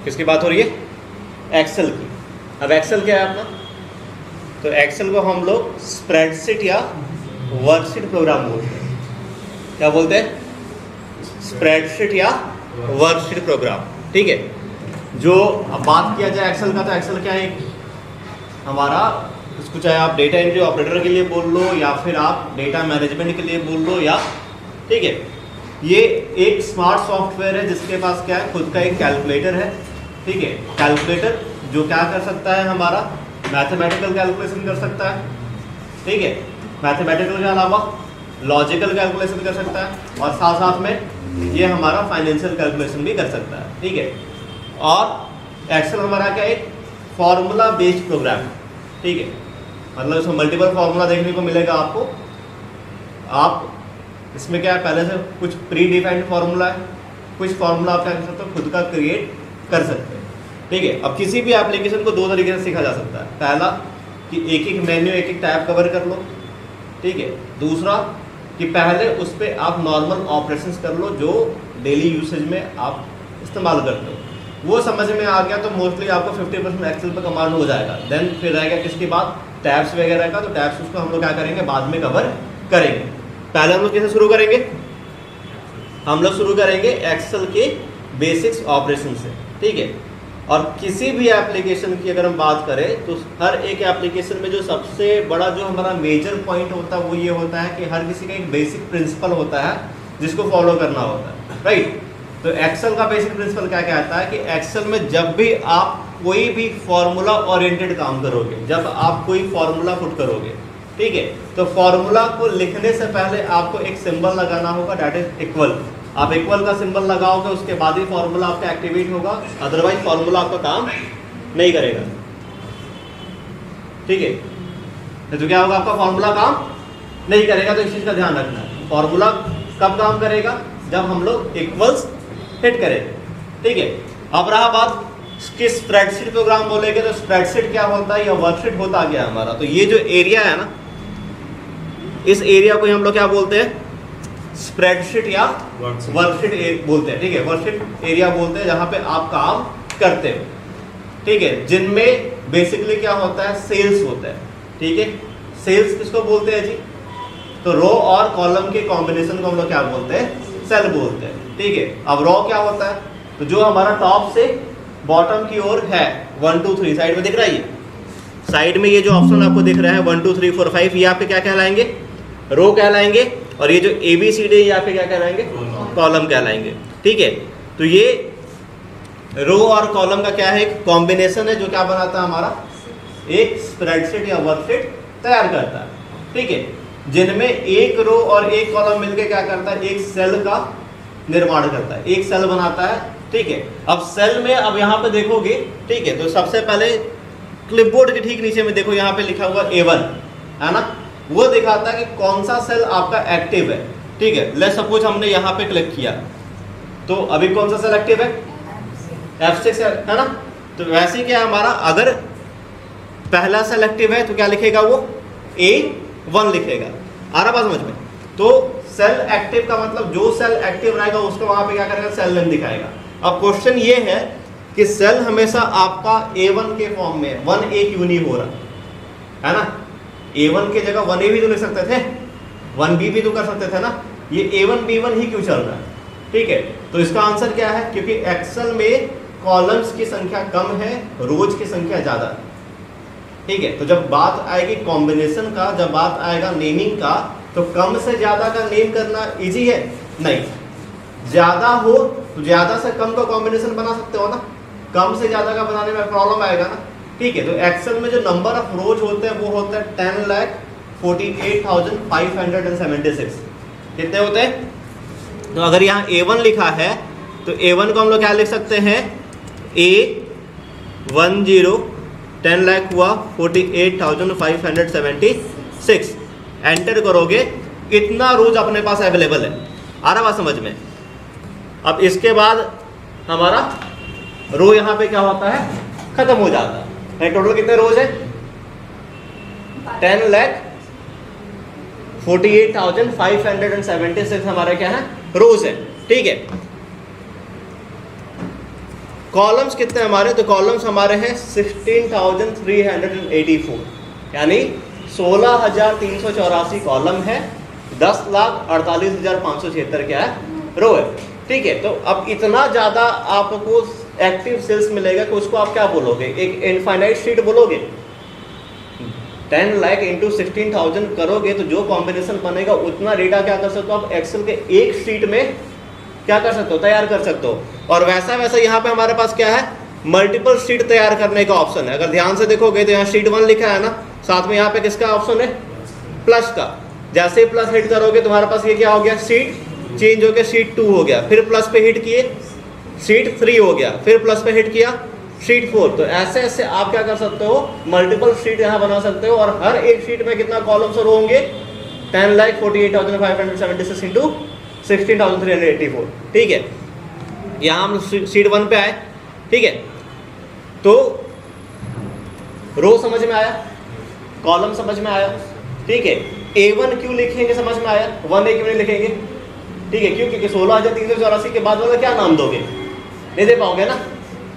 किसकी बात हो रही है? एक्सेल की। अब एक्सेल क्या है अपना? तो एक्सेल को हम लोग स्प्रेडशीट या वर्कशीट प्रोग्राम बोलते हैं। क्या बोलते हैं? स्प्रेडशीट या वर्कशीट प्रोग्राम। ठीक है, जो अब बात किया जाए एक्सेल का, तो एक्सेल क्या है हमारा, इसको चाहे आप डेटा एंट्री ऑपरेटर के लिए बोल लो या फिर आप डेटा मैनेजमेंट के लिए बोल लो, या ठीक है, ये एक स्मार्ट सॉफ्टवेयर है जिसके पास क्या है, खुद का एक कैलकुलेटर है। ठीक है, कैलकुलेटर जो क्या कर सकता है, हमारा मैथमेटिकल कैलकुलेशन कर सकता है। ठीक है, मैथमेटिकल के अलावा लॉजिकल कैलकुलेशन कर सकता है, और साथ साथ में ये हमारा फाइनेंशियल कैलकुलेशन भी कर सकता है। ठीक है, और एक्सेल हमारा क्या एक फॉर्मूला बेस्ड प्रोग्राम है। ठीक है, मतलब इसमें मल्टीपल फार्मूला देखने को मिलेगा आपको। आप इसमें क्या है, पहले से कुछ प्री डिफाइंड फार्मूला है, कुछ फार्मूला आप क्या कर सकते हो, खुद का क्रिएट कर सकते हैं। ठीक है, अब किसी भी एप्लीकेशन को दो तरीके से सीखा जा सकता है। पहला कि एक एक मेन्यू, एक एक टैब कवर कर लो। ठीक है, दूसरा कि पहले उस पर आप नॉर्मल ऑपरेशंस कर लो जो डेली यूसेज में आप इस्तेमाल करते हो। वो समझ में आ गया तो मोस्टली आपको 50% एक्सेल पर कमांड हो जाएगा। देन फिर रहेगा किसके बाद, टैब्स वगैरह का। तो टैब्स उसको हम लोग क्या करेंगे, बाद में कवर करेंगे। पहले हम लोग कैसे शुरू करेंगे, हम लोग शुरू करेंगे एक्सेल के बेसिक्स ऑपरेशन से। ठीक है, और किसी भी एप्लीकेशन की अगर हम बात करें तो हर एक एप्लीकेशन में जो सबसे बड़ा जो हमारा मेजर पॉइंट होता है वो ये होता है कि हर किसी का एक बेसिक प्रिंसिपल होता है जिसको फॉलो करना होता है। राइट, तो एक्सेल का बेसिक प्रिंसिपल क्या कहता है कि एक्सेल में जब भी आप कोई भी फॉर्मूला ओरिएंटेड काम करोगे, जब आप कोई फॉर्मूला पुट करोगे, ठीक है, तो फॉर्मूला को लिखने से पहले आपको एक सिंबल लगाना होगा, दैट इज इक्वल। आप इक्वल का सिंबल लगाओगे उसके बाद ही फॉर्मूला आपका एक्टिवेट होगा, अदरवाइज फॉर्मूला आपका काम नहीं करेगा। ठीक है, तो क्या होगा, आपका फॉर्मूला काम नहीं करेगा। तो इस चीज का ध्यान रखना है, फॉर्मूला कब काम करेगा, जब हम लोग इक्वल्स हिट करेंगे। ठीक है, अब रहा बात कि स्प्रेडशीट प्रोग्राम बोलेंगे तो स्प्रेडशीट क्या होता है या वर्कशीट होता गया हमारा। तो ये जो एरिया है ना, इस एरिया को हम लोग क्या बोलते हैं, स्प्रेडशीट या वर्कशीट बोलते हैं। ठीक है, वर्कशीट एरिया बोलते हैं जहां पे आप काम करते हो। ठीक है, जिनमें बेसिकली क्या होता है, सेल्स होता है। ठीक है, सेल्स किसको बोलते हैं जी, तो रो और कॉलम के कॉम्बिनेशन को हम लोग क्या बोलते हैं, सेल बोलते हैं। ठीक है, अब रो क्या होता है, तो जो हमारा टॉप से बॉटम की ओर है 1 2 3 साइड में दिख रहा है, ये साइड में ये जो ऑप्शन आपको दिख रहा है 1 2 3 4 5, ये आपके क्या कहलाएंगे, रो कहलाएंगे। और ये जो ABCD ये आपके क्या कहलाएंगे, कॉलम कहलाएंगे। ठीक है, तो ये रो और कॉलम का क्या है, एक कॉम्बिनेशन है जो क्या बनाता है, हमारा एक स्प्रेडशीट या वर्कशीट तैयार करता है। ठीक है, जिनमें एक रो और एक कॉलम मिलकर क्या करता है, एक सेल का निर्माण करता है, एक सेल बनाता है। ठीक है, अब सेल में अब यहाँ पे देखोगे, ठीक है, तो सबसे पहले क्लिपबोर्ड के ठीक नीचे में देखो, यहाँ पे लिखा हुआ A1 है ना, वो दिखाता है कि कौन सा सेल आपका एक्टिव है। ठीक है, लेट्स सपोज हमने यहाँ पे क्लिक किया, तो अभी कौन सा सेल एक्टिव है, F6 है ना। तो वैसे क्या है हमारा, अगर पहला सेल एक्टिव है तो क्या लिखेगा, वो A1 लिखेगा। आ रहा बात समझ में। तो सेल एक्टिव का मतलब जो सेल एक्टिव रहेगा उसको वहां पे क्या करेगा, सेल नेम दिखाएगा। अब क्वेश्चन ये है कि सेल हमेशा आपका A1 के फॉर्म में 1A क्यों नहीं हो रहा है ना, A1 के जगह 1A भी तो लिख सकते थे, 1B भी तो कर सकते थे ना, ये A1 B1 ही क्यों चल रहा है। ठीक है, तो इसका आंसर क्या है, क्योंकि एक्सेल में कॉलम्स की संख्या कम है, रोज की संख्या ज्यादा है। ठीक है, तो जब बात आएगी कॉम्बिनेशन का, जब बात आएगा नेमिंग का, तो कम से ज्यादा का नेम करना इजी है नहीं, ज्यादा हो तो ज्यादा से कम का कॉम्बिनेशन बना सकते हो ना, कम से ज्यादा का बनाने में प्रॉब्लम आएगा ना। ठीक है, तो एक्सेल में जो नंबर ऑफ रोज होते हैं वो होता है 10,48,576। कितने होते हैं, तो अगर यहाँ A1 लिखा है तो A1 को हम लोग क्या लिख सकते हैं, A10 10 लाख हुआ 48,576। एंटर करोगे, इतना रोज अपने पास अवेलेबल है। आ रहा बात समझ में। अब इसके बाद हमारा रो यहाँ पे क्या होता है, खत्म हो जाता है। टोटल कितने रोज है, 10,48,576 हमारा क्या है, रोज है। ठीक है, कॉलम्स कितने हमारे, तो कॉलम्स हमारे हैं 16,384, यानी 16,384 कॉलम है, 10,48,576 क्या है, रो है। ठीक है, तो अब इतना ज़्यादा आपको एक्टिव सेल्स मिलेगा कि उसको आप क्या बोलोगे, एक इनफाइनाइट शीट बोलोगे। 10 लाख इंटू 16,000 करोगे तो जो कॉम्बिनेशन बनेगा उतना डेटा क्या कर सकते हो आप एक्सेल के एक शीट में क्या कर सकते हो, तैयार कर सकते हो। और वैसा वैसा यहाँ पे हमारे पास क्या है, मल्टीपल शीट तैयार करने का ऑप्शन है। अगर ध्यान से देखोगे तो यहाँ शीट 1 लिखा है ना, साथ में यहाँ पे किसका ऑप्शन है, प्लस का। जैसे ही प्लस हिट करोगे तुम्हारे पास ये क्या हो गया, शीट चेंज हो गया, शीट 2 हो गया, फिर प्लस पे हिट किए शीट 3 हो गया, फिर प्लस पे हिट किया शीट 4। तो ऐसे ऐसे आप क्या कर सकते हो, मल्टीपल शीट यहाँ बना सकते हो। और हर एक शीट में कितना कॉलम्स और होंगे, 10,48,576 इंटू 16,384। ठीक है, यहाँ हम शीट 1 पे आए। ठीक है, तो रो समझ में आया, कॉलम समझ में आया। ठीक है, A1 क्यों लिखेंगे समझ में आया, 1A क्यों नहीं लिखेंगे। ठीक है, क्यों, क्योंकि 16,384 के बाद वाला क्या नाम दोगे, नहीं दे पाओगे ना।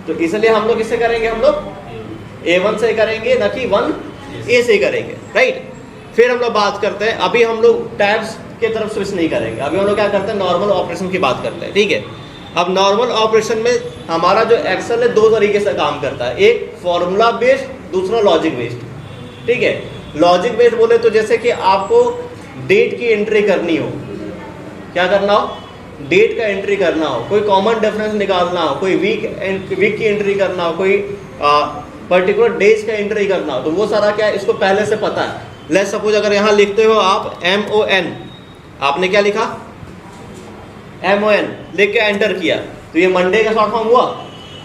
तो इसलिए हम लोग इससे करेंगे, हम लोग A1 से करेंगे, ना कि 1A से करेंगे, राइट। फिर हम लोग बात करते हैं, अभी हम लोग टैब्स की तरफ स्विच नहीं करेंगे, अभी हम लोग क्या करते हैं, नॉर्मल ऑपरेशन की बात करते हैं। ठीक है, अब नॉर्मल ऑपरेशन में हमारा जो एक्सेल है 2 तरीके से काम करता है, एक फॉर्मूला बेस्ड, दूसरा लॉजिक बेस्ड। ठीक है, लॉजिक बेस्ड बोले तो जैसे कि आपको डेट की एंट्री करनी हो, क्या करना हो, डेट का एंट्री करना हो, कोई कॉमन डिफरेंस निकालना हो, कोई वीक की एंट्री करना हो, कोई पर्टिकुलर डेज का एंट्री करना हो, तो वो सारा क्या है, इसको पहले से पता है। लेट्स सपोज अगर यहाँ लिखते हो आप MON, आपने क्या लिखा, MON लिख के एंटर किया, तो ये मंडे का शॉर्ट फॉर्म हुआ।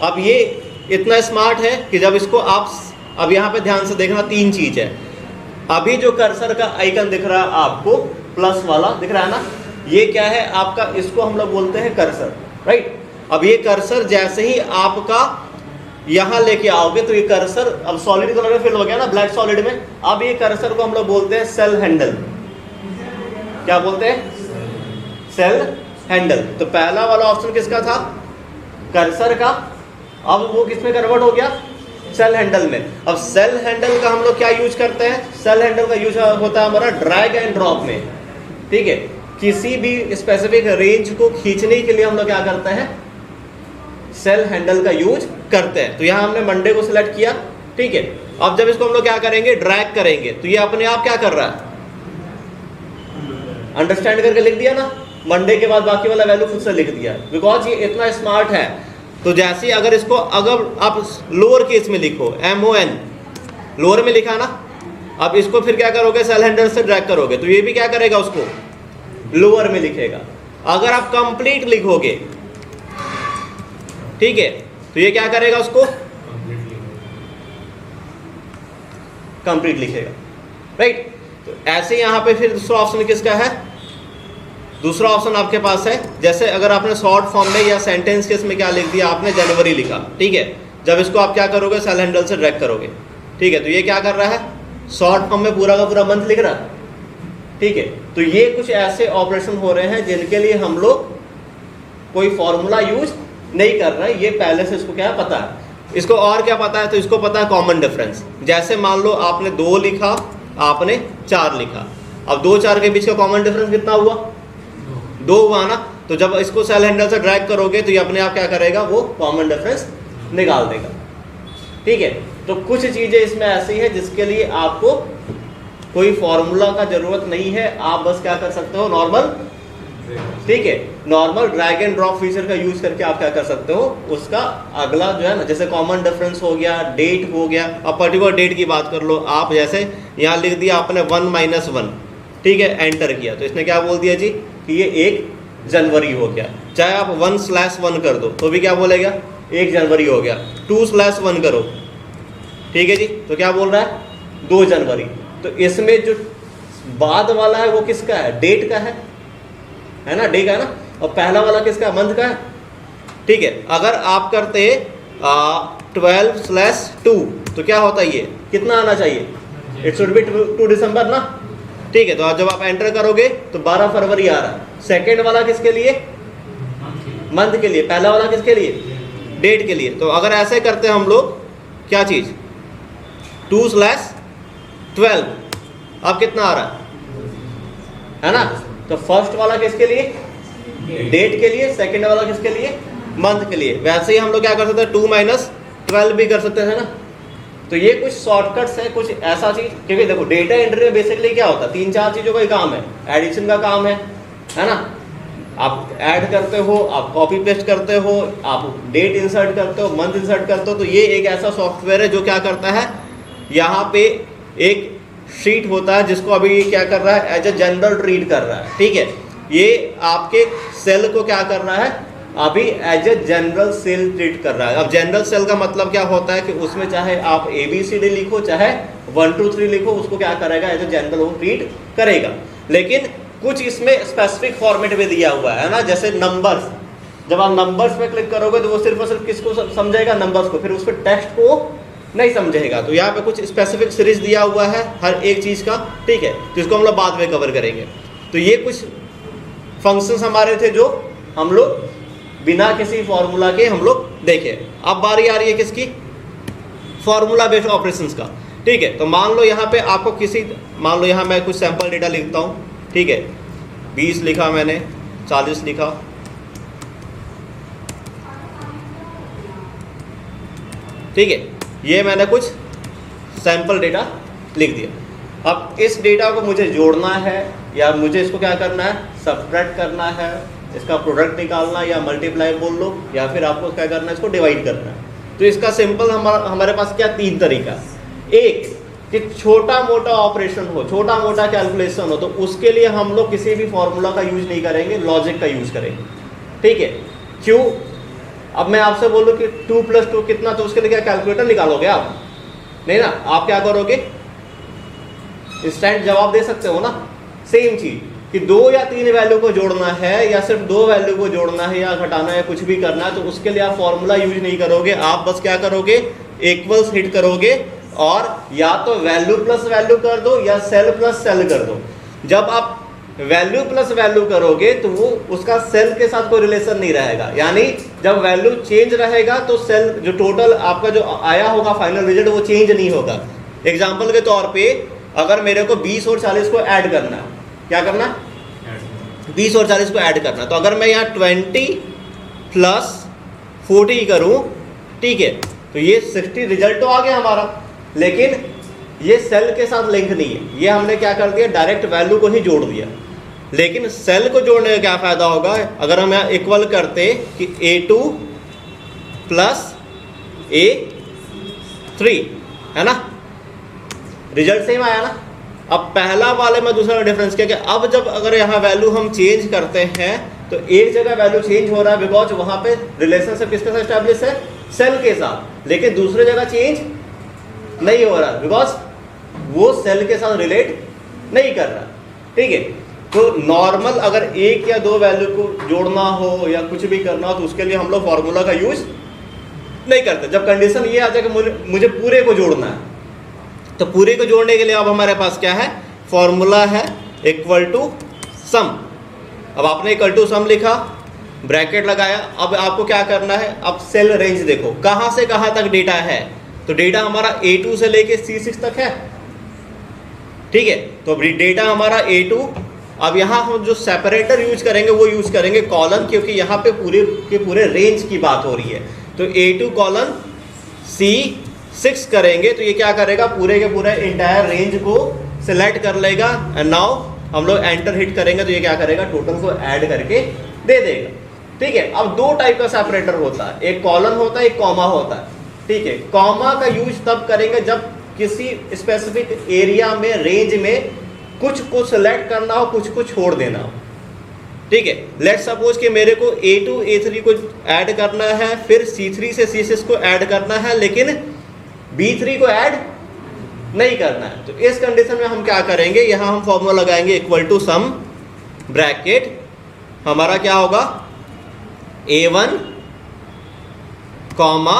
अब ये इतना स्मार्ट है कि जब इसको आप, अब यहाँ पे ध्यान से देखना, 3 चीज है। अभी जो कर्सर का आइकन दिख रहा है आपको, प्लस वाला दिख रहा है ना, ये क्या है आपका, इसको हम लोग बोलते हैं कर्सर, राइट। अब ये कर्सर जैसे ही आपका यहाँ लेके आओगे तो ये कर्सर अब सॉलिड कलर में फिल हो गया ना, ब्लैक सॉलिड में। अब ये कर्सर को हम लोग बोलते हैं सेल हैंडल। क्या बोलते हैं, सेल हैंडल। तो पहला वाला ऑप्शन किसका था, कर्सर का, अब वो किस में कन्वर्ट हो गया, सेल हैंडल में। अब सेल हैंडल का हम लोग क्या यूज करते हैं, सेल हैंडल का यूज होता है हमारा ड्रैग एंड ड्रॉप में। ठीक है, किसी भी स्पेसिफिक रेंज को खींचने के लिए हम लोग क्या करते हैं, सेल हैंडल का यूज करते हैं। तो यहाँ हमने मंडे को सिलेक्ट किया। ठीक है, अब जब इसको हम लोग क्या करेंगे, ड्रैग करेंगे, तो ये अपने आप क्या कर रहा है, अंडरस्टैंड करके लिख दिया ना, मंडे के बाद बाकी वाला वैल्यू खुद से लिख दिया, बिकॉज ये इतना स्मार्ट है। तो जैसे अगर इसको अगर आप लोअर केस में लिखो, MON लोअर में लिखा ना, अब इसको फिर क्या करोगे, सेल हैंडल से ड्रैग करोगे, तो ये भी क्या करेगा, उसको लोअर में लिखेगा। अगर आप कंप्लीट लिखोगे, ठीक है, तो ये क्या करेगा, उसको कंप्लीट लिखेगा, राइट। तो ऐसे यहां पे फिर दूसरा ऑप्शन किसका है, दूसरा ऑप्शन आपके पास है, जैसे अगर आपने शॉर्ट फॉर्म में या सेंटेंस केस में क्या लिख दिया, आपने जनवरी लिखा। ठीक है, जब इसको आप क्या करोगे, सेल हैंडल से ड्रैग करोगे। ठीक है, तो ये क्या कर रहा है, शॉर्ट फॉर्म में पूरा का पूरा मंथ लिख रहा है। ठीक है, तो ये कुछ ऐसे ऑपरेशन हो रहे हैं जिनके लिए हम लोग कोई फॉर्मूला यूज नहीं कर रहे हैं, ये पहले से इसको क्या पता है। इसको और क्या पता है, तो इसको पता है कॉमन डिफरेंस। जैसे मान लो आपने 2 लिखा, आपने 4 लिखा, अब 2 4 के बीच का कॉमन डिफरेंस कितना हुआ, 2 हुआ ना। तो जब इसको सेल हैंडल से ड्रैग करोगे तो ये अपने आप क्या करेगा, वो कॉमन डिफरेंस निकाल देगा। ठीक है, तो कुछ चीजें इसमें ऐसी है जिसके लिए आपको कोई फॉर्मूला का जरूरत नहीं है, आप बस क्या कर सकते हो, नॉर्मल, ठीक है, normal drag and drop feature का यूज करके आप क्या कर सकते हो, उसका अगला जो है ना, जैसे कॉमन डिफरेंस हो गया, डेट हो गया। अब पर्टिकुलर डेट की बात कर लो आप, जैसे यहाँ लिख दिया आपने 1-1, ठीक है, एंटर किया, तो इसने क्या बोल दिया जी कि ये 1 जनवरी हो गया। चाहे आप 1/1 कर दो तो भी क्या बोलेगा, 1 जनवरी हो गया। 2/1 करो, ठीक है जी, तो क्या बोल रहा है, 2 जनवरी। तो इसमें जो बाद वाला है वो किसका है, डेट का है ना, डे का है ना, और पहला वाला किसका, मंथ का है। ठीक है, अगर आप करते 12/2 तो क्या होता है, ये कितना आना चाहिए, इट शुड बी 2 दिसंबर ना। ठीक है, तो जब आप एंटर करोगे तो 12 फरवरी आ रहा है। सेकेंड वाला किसके लिए, मंथ के लिए, पहला वाला किसके लिए, डेट के लिए। तो अगर ऐसे करते हैं हम लोग, क्या चीज़ 2/12, अब कितना आ रहा है ना। तो फर्स्ट वाला किसके लिए, डेट के लिए, सेकंड वाला किसके लिए, मंथ के लिए। वैसे ही हम लोग क्या कर सकते हैं 2 - 12 भी कर सकते हैं ना। तो ये कुछ शॉर्टकट्स है, कुछ ऐसा चीज, क्योंकि देखो डेटा एंट्री में बेसिकली क्या होता है, 3-4 चीजों का ही काम है। एडिशन का काम है ना, आप ऐड करते हो, आप कॉपी पेस्ट करते हो, आप डेट इंसर्ट करते हो, मंथ इंसर्ट करते हो। तो ये एक ऐसा सॉफ्टवेयर है जो क्या करता है, यहाँ पे एक शीट होता है जिसको अभी क्या कर रहा है, एज ए जनरल ट्रीट कर रहा है। ठीक है, ये आपके सेल को क्या कर रहा है, अभी as a general cell treat कर रहा है। अब जनरल सेल का मतलब क्या होता है कि उसमें चाहे आप ABCD लिखो, चाहे 1 2 3 लिखो, उसको क्या करेगा, एज ए जनरल वो ट्रीट करेगा। लेकिन कुछ इसमें स्पेसिफिक फॉर्मेट में दिया हुआ है ना, जैसे नंबर्स। जब आप नंबर्स पे क्लिक करोगे तो वो सिर्फ और सिर्फ किसको समझेगा, नंबर्स को, फिर उस पर टेक्स्ट को नहीं समझेगा। तो यहाँ पे कुछ स्पेसिफिक सीरीज दिया हुआ है हर एक चीज का। ठीक है, जिसको हम लोग बाद में कवर करेंगे। तो ये कुछ फंक्शंस हमारे थे जो हम लोग बिना किसी फॉर्मूला के हम लोग देखे। अब बारी आ रही है किसकी, फॉर्मूला बेस्ड ऑपरेशंस का। ठीक है, तो मान लो यहाँ पे आपको मान लो यहाँ मैं कुछ सैंपल डेटा लिखता हूँ। ठीक है, 20 लिखा मैंने, 40 लिखा। ठीक है, ये मैंने कुछ सैंपल डेटा लिख दिया। अब इस डेटा को मुझे जोड़ना है, या मुझे इसको क्या करना है, सब्ट्रैक्ट करना है, इसका प्रोडक्ट निकालना, या मल्टीप्लाई बोल लो, या फिर आपको क्या करना है, इसको डिवाइड करना है। तो इसका सिंपल हमारे पास क्या 3 तरीका। एक कि छोटा मोटा ऑपरेशन हो, छोटा मोटा कैलकुलेशन हो, तो उसके लिए हम लोग किसी भी फॉर्मूला का यूज नहीं करेंगे, लॉजिक का यूज करेंगे। ठीक है, क्यों, अब मैं आपसे बोलूं कि 2 + 2 कितना, तो उसके लिए क्या कैलकुलेटर निकालोगे आप, नहीं ना। आप क्या करोगे, इंस्टेंट जवाब दे सकते हो ना। सेम चीज कि 2 या 3 वैल्यू को जोड़ना है, या सिर्फ 2 वैल्यू को जोड़ना है, या घटाना है, कुछ भी करना है, तो उसके लिए आप फॉर्मूला यूज नहीं करोगे। आप बस क्या करोगे, इक्वल्स हिट करोगे, और या तो वैल्यू प्लस वैल्यू कर दो, या सेल प्लस सेल कर दो। जब आप वैल्यू प्लस वैल्यू करोगे तो वो उसका सेल के साथ कोई रिलेशन नहीं रहेगा। यानी जब वैल्यू चेंज रहेगा तो सेल जो टोटल आपका जो आया होगा फाइनल रिजल्ट वो चेंज नहीं होगा। एग्जाम्पल के तौर पे अगर मेरे को 20 और 40 को ऐड करना है, क्या करना है, 20 और 40 को ऐड करना, तो अगर मैं यहाँ 20 + 40 करूँ, ठीक है, तो ये 60 रिजल्ट तो आ गया हमारा, लेकिन ये सेल के साथ लिंक नहीं है। ये हमने क्या कर दिया, डायरेक्ट वैल्यू को ही जोड़ दिया। लेकिन सेल को जोड़ने का क्या फायदा होगा, अगर हम यहाँ इक्वल करते कि A2 + A3 है ना, रिजल्ट सेम आया ना। अब पहला वाले में दूसरा डिफरेंस क्या, कि अब जब अगर यहाँ वैल्यू हम चेंज करते हैं तो एक जगह वैल्यू चेंज हो रहा है, बिकॉज वहां पे रिलेशनशिप किसके साथ एस्टैब्लिश है, सेल के साथ। लेकिन दूसरी जगह चेंज नहीं हो रहा बिकॉज वो सेल के साथ रिलेट नहीं कर रहा। ठीक है, तो नॉर्मल अगर 1 या 2 वैल्यू को जोड़ना हो या कुछ भी करना हो तो उसके लिए हम लोग फॉर्मूला का यूज नहीं करते। जब कंडीशन ये आ जाए कि मुझे पूरे को जोड़ना है, तो पूरे को जोड़ने के लिए अब हमारे पास क्या है, फॉर्मूला है इक्वल टू सम। अब आपने इक्वल टू सम लिखा, ब्रैकेट लगाया। अब आपको क्या करना है, अब सेल रेंज देखो कहां से कहां तक डेटा है। तो डेटा हमारा A2 से लेके C6 तक है। ठीक है, तो डेटा हमारा A2। अब यहाँ हम जो सेपरेटर यूज करेंगे वो यूज करेंगे कॉलन, क्योंकि यहाँ पे पूरे के पूरे रेंज की बात हो रही है। तो A2 कॉलन C6 करेंगे तो ये क्या करेगा, पूरे के पूरे इंटायर रेंज को सिलेक्ट कर लेगा। एंड नाउ हम लोग एंटर हिट करेंगे तो ये क्या करेगा, टोटल को ऐड करके दे देगा। ठीक है, अब 2 टाइप का सेपरेटर होता है, एक कॉलन होता है, एक कॉमा होता है। ठीक है, कॉमा का यूज तब करेंगे जब किसी स्पेसिफिक एरिया में, रेंज में कुछ को सिलेक्ट करना हो, कुछ को छोड़ देना हो। ठीक है, लेट सपोज कि मेरे को A2 A3 को ऐड करना है, फिर C3 से C6 को ऐड करना है, लेकिन B3 को ऐड नहीं करना है। तो इस कंडीशन में हम क्या करेंगे, यहां हम फॉर्मूला लगाएंगे इक्वल टू सम, ब्रैकेट हमारा क्या होगा, A1 कॉमा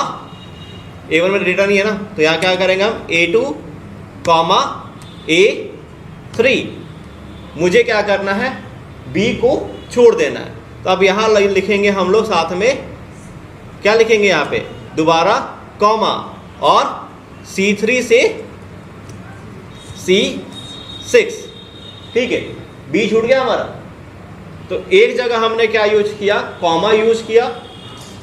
A1 में डेटा नहीं है ना, तो यहाँ क्या करेंगे हम A2 कॉमा A3। मुझे क्या करना है, B को छोड़ देना है। तो अब यहाँ लिखेंगे हम लोग साथ में क्या लिखेंगे यहाँ पे दोबारा कॉमा और C3 से C6, ठीक है, बी छूट गया हमारा। तो एक जगह हमने क्या यूज किया, कॉमा यूज किया,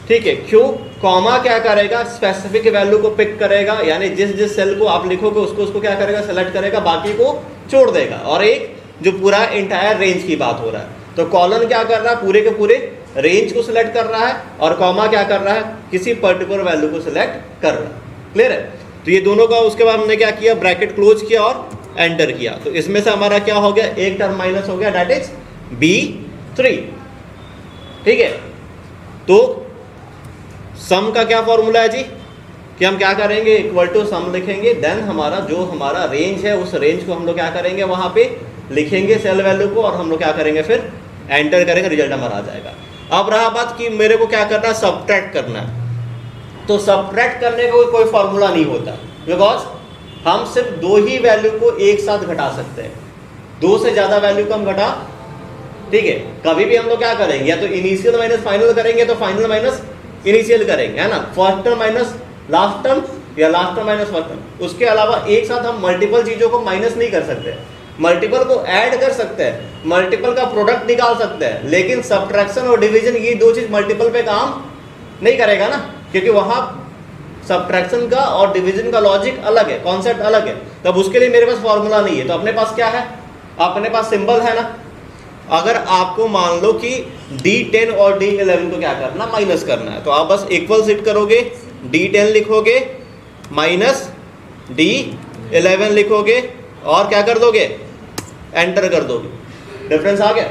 ठीक है। क्यों, कॉमा क्या करेगा, स्पेसिफिक वैल्यू को पिक करेगा, यानी जिस जिस सेल को आप लिखोगे उसको क्या करेगा, सेलेक्ट करेगा, बाकी को छोड़ देगा। और एक जो पूरा इंटायर रेंज की बात हो रहा है, तो कॉलन क्या कर रहा है, पूरे के पूरे रेंज को सिलेक्ट कर रहा है, और कॉमा क्या कर रहा है, किसी पर्टिकुलर वैल्यू को सिलेक्ट कर रहा है। क्लियर है। तो ये दोनों का, उसके बाद हमने क्या किया, ब्रैकेट क्लोज किया और एंटर किया। तो इसमें से हमारा क्या हो गया, एक टर्म माइनस हो गया, दैट इज B3, ठीक है। तो सम का क्या फॉर्मूला है जी, कि हम क्या करेंगे, इक्वल टू सम लिखेंगे, देन हमारा जो हमारा रेंज है उस रेंज को हम लोग क्या करेंगे, वहां पे लिखेंगे सेल वैल्यू को, और हम लोग क्या करेंगे, फिर एंटर करेंगे, रिजल्ट हमारा आ जाएगा। अब रहा बात कि मेरे को क्या करना है, सबट्रैक्ट करना है। तो सबट्रैक्ट करने का कोई फॉर्मूला नहीं होता, बिकॉज हम सिर्फ दो ही वैल्यू को एक साथ घटा सकते हैं, दो से ज्यादा वैल्यू को हम घटा, ठीक है। कभी भी हम लोग क्या करेंगे, या तो इनिशियल माइनस फाइनल करेंगे, तो फाइनल माइनस इनिशियल करेंगे, है ना, first term minus last term, या last term minus first term. उसके अलावा एक साथ हम मल्टीपल चीजों को माइनस नहीं कर सकते, मल्टीपल को ऐड कर सकते हैं, मल्टीपल का प्रोडक्ट निकाल सकते हैं, लेकिन सब्ट्रैक्शन और डिवीजन ये दो चीज मल्टीपल पे काम नहीं करेगा ना, क्योंकि वहां सब्ट्रैक्शन का और डिवीजन का लॉजिक अलग है, कॉन्सेप्ट अलग है। तब उसके लिए मेरे पास फॉर्मूला नहीं है। तो अपने पास क्या है, अपने पास सिंबल है ना। अगर आपको मान लो कि D10 और D11 को क्या करना, माइनस करना है, तो आप बस इक्वल हिट करोगे, D10 लिखोगे माइनस D11 लिखोगे, और क्या कर दोगे, एंटर कर दोगे, डिफरेंस आ गया।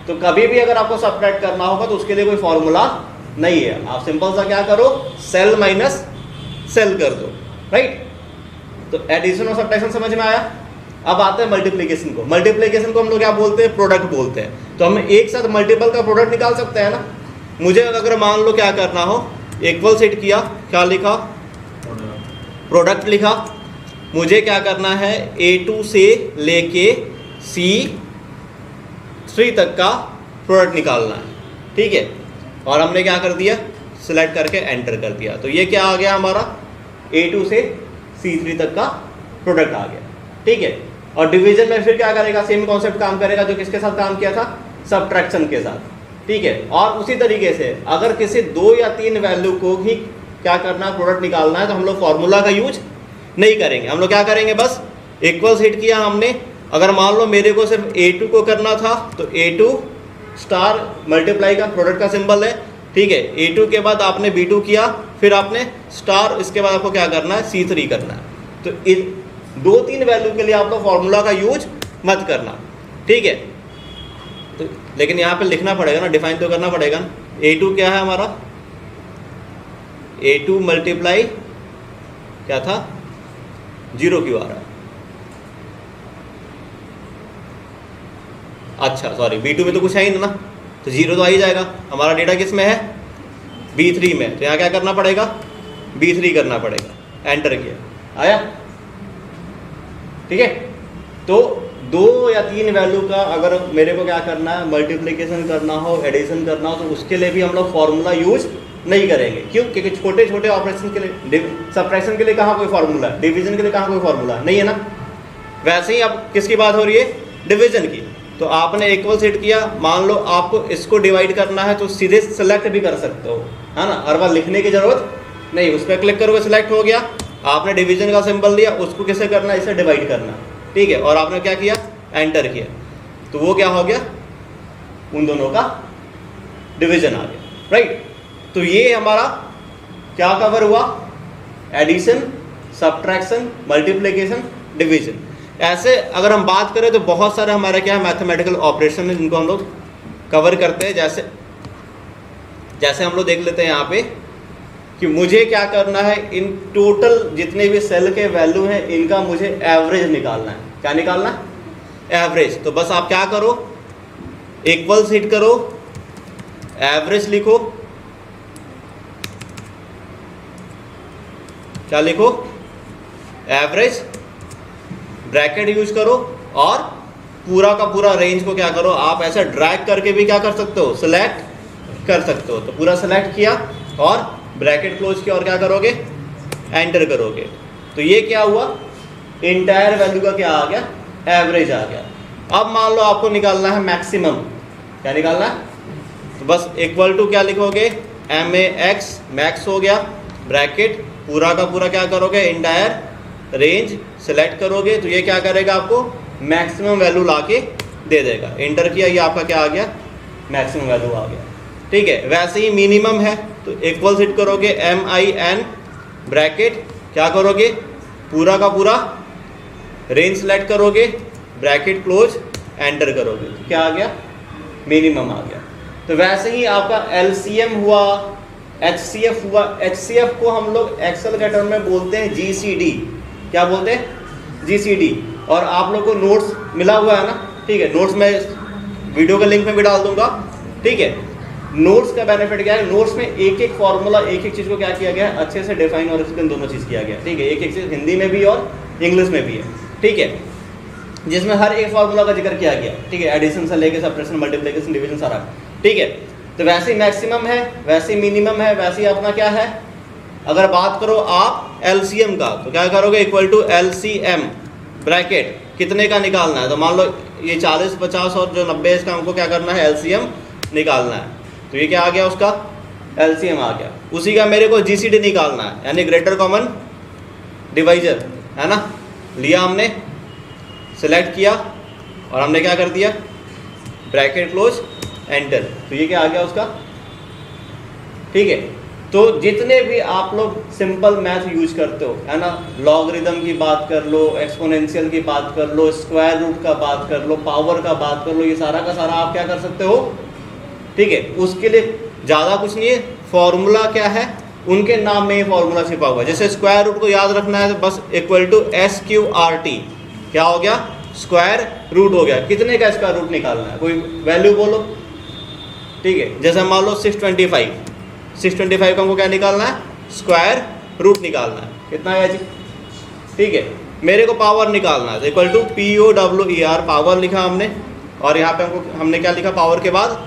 तो कभी भी अगर आपको सब्ट्रैक्ट करना होगा तो उसके लिए कोई फॉर्मूला नहीं है, आप सिंपल सा क्या करो, सेल माइनस सेल कर दो, राइट। तो एडिशन और सब्ट्रैक्शन समझ में आया। अब आते हैं मल्टीप्लिकेशन को। मल्टीप्लिकेशन को हम लोग क्या बोलते हैं, प्रोडक्ट बोलते हैं। तो हम एक साथ मल्टीपल का प्रोडक्ट निकाल सकते हैं ना। मुझे अगर मान लो क्या करना हो, इक्वल सेट किया, क्या लिखा, प्रोडक्ट लिखा, मुझे क्या करना है, A2 से लेके C3 तक का प्रोडक्ट निकालना है, ठीक है। और हमने क्या कर दिया, सिलेक्ट करके एंटर कर दिया। तो ये क्या आ गया हमारा, A2 से C3 तक का प्रोडक्ट आ गया, ठीक है। और डिवीजन में फिर क्या करेगा, सेम कॉन्सेप्ट काम करेगा जो किसके साथ काम किया था, सब्ट्रैक्शन के साथ, ठीक है। और उसी तरीके से अगर किसी 2 या 3 वैल्यू को ही क्या करना, प्रोडक्ट निकालना है, तो हम लोग फॉर्मूला का यूज नहीं करेंगे। हम लोग क्या करेंगे, बस इक्वल हिट किया हमने। अगर मान लो मेरे को सिर्फ A2 को करना था, तो A2 स्टार मल्टीप्लाई का प्रोडक्ट का सिंबल है, ठीक है। A2 के बाद आपने B2 किया, फिर आपने स्टार, इसके बाद आपको क्या करना है, C3 करना है। तो इन 2-3 वैल्यू के लिए आप लोग फॉर्मूला का यूज मत करना, ठीक है। तो लेकिन यहाँ पे लिखना पड़ेगा ना, डिफाइन तो करना पड़ेगा ना। A2 क्या है हमारा, A2 मल्टीप्लाई क्या था, 0 क्यों आ रहा है, अच्छा सॉरी, B2 में तो कुछ है ही ना, तो 0 तो आ ही जाएगा। हमारा डेटा किस में है, B3 में, तो यहाँ क्या करना पड़ेगा, B3 करना पड़ेगा, एंटर किया, आया, ठीक है। तो 2 या 3 वैल्यू का अगर मेरे को क्या करना है, मल्टीप्लिकेशन करना हो, एडिशन करना हो, तो उसके लिए भी हम लोग फॉर्मूला यूज नहीं करेंगे। क्यों, क्योंकि छोटे छोटे ऑपरेशन के लिए, सब्ट्रैक्शन के लिए कहाँ कोई फॉर्मूला है, डिवीजन के लिए कहाँ कोई फॉर्मूला नहीं है ना। वैसे ही अब किसकी बात हो रही है, डिवीजन की। तो आपने इक्वल सेट किया, मान लो आपको इसको डिवाइड करना है, तो सीधे सेलेक्ट भी कर सकते हो, है ना, हर बार लिखने की जरूरत नहीं। उस पर क्लिक करोगे, सिलेक्ट हो गया, आपने डिवीजन का सिंबल दिया, उसको कैसे करना है, इसे डिवाइड करना, ठीक है। और आपने क्या किया, एंटर किया, तो वो क्या हो गया, उन दोनों का डिवीजन आ गया, राइट। तो ये हमारा क्या कवर हुआ, एडिशन, सब्ट्रैक्शन, मल्टीप्लिकेशन, डिवीजन। ऐसे अगर हम बात करें तो बहुत सारे हमारे क्या है, मैथमेटिकल ऑपरेशन है जिनको हम लोग कवर करते हैं। जैसे हम लोग देख लेते हैं यहाँ पे कि मुझे क्या करना है, इन टोटल जितने भी सेल के वैल्यू हैं इनका मुझे एवरेज निकालना है। क्या निकालना है, एवरेज। तो बस आप क्या करो, इक्वल हिट करो, एवरेज लिखो, क्या लिखो, एवरेज, ब्रैकेट यूज करो, और पूरा का पूरा रेंज को क्या करो, आप ऐसे ड्रैग करके भी क्या कर सकते हो, सिलेक्ट कर सकते हो। तो पूरा सिलेक्ट किया, और ब्रैकेट क्लोज किया और क्या करोगे, एंटर करोगे। तो ये क्या हुआ, इंटायर वैल्यू का क्या आ गया, एवरेज आ गया। अब मान लो आपको निकालना है मैक्सिमम, क्या निकालना है, तो बस इक्वल टू क्या लिखोगे, MAX, मैक्स हो गया, ब्रैकेट पूरा का पूरा क्या करोगे, इंटायर रेंज सेलेक्ट करोगे, तो ये क्या करेगा, आपको मैक्सिमम वैल्यू ला के दे देगा। एंटर किया, ये आपका क्या आ गया, मैक्सिमम वैल्यू आ गया। ठीक है, वैसे ही मिनिमम है तो इक्वल हिट करोगे, MIN, ब्रैकेट क्या करोगे, पूरा का पूरा रेंज सेलेक्ट करोगे, ब्रैकेट क्लोज, एंटर करोगे, तो क्या आ गया, मिनिमम आ गया। तो वैसे ही आपका LCM हुआ, HCF हुआ। HCF को हम लोग एक्सेल के टर्म में बोलते हैं GCD, क्या बोलते हैं, GCD। और आप लोग को नोट्स मिला हुआ है ना, ठीक है, नोट्स में वीडियो का लिंक में भी डाल दूंगा। ठीक है, नोट्स का बेनिफिट क्या है, नोट्स में एक एक फॉर्मूला, एक एक चीज़ को क्या किया गया है, अच्छे से डिफाइन और एक्सप्लेन दोनों चीज़ किया गया। ठीक है, एक एक चीज़ हिंदी में भी और इंग्लिश में भी है। ठीक है, जिसमें हर एक फॉर्मूला का जिक्र किया गया। ठीक है, एडिशन से लेके सब्ट्रैक्शन, मल्टीप्लिकेशन, डिवीजन सारा। ठीक है, तो वैसे ही मैक्सिमम है, वैसे ही मिनिमम है, वैसे ही अपना क्या है, अगर बात करो आप LCM का, तो क्या करोगे, इक्वल टू LCM, ब्रैकेट कितने का निकालना है, तो मान लो ये 40, 50 और जो 90 इसका हमको क्या करना है, LCM निकालना है। तो ये क्या आ गया, उसका LCM आ गया। उसी का मेरे को GCD निकालना है, यानी ग्रेटर कॉमन डिवाइजर, है ना। लिया हमने, सेलेक्ट किया और हमने क्या कर दिया, ब्रैकेट क्लोज, एंटर, तो ये क्या आ गया उसका। ठीक है, तो जितने भी आप लोग सिंपल मैथ यूज करते हो, है ना, लॉगरिदम की बात कर लो, एक्सपोनेंशियल की बात कर लो, स्क्वायर रूट का बात कर लो, पावर का बात कर लो, ये सारा का सारा आप क्या कर सकते हो। ठीक है, उसके लिए ज़्यादा कुछ नहीं है, फॉर्मूला क्या है, उनके नाम में ये फॉर्मूला छिपा हुआ है। जैसे स्क्वायर रूट को याद रखना है तो बस इक्वल टू SQRT, क्या हो गया, स्क्वायर रूट हो गया। कितने का स्क्वायर रूट निकालना है, कोई वैल्यू बोलो। ठीक है, जैसे मान लो 625 का हमको क्या निकालना है, स्क्वायर रूट निकालना है, कितना है जी। ठीक है, मेरे को पावर निकालना है, इक्वल टू POWER, पावर लिखा हमने, और यहाँ पे हमने क्या लिखा, पावर के बाद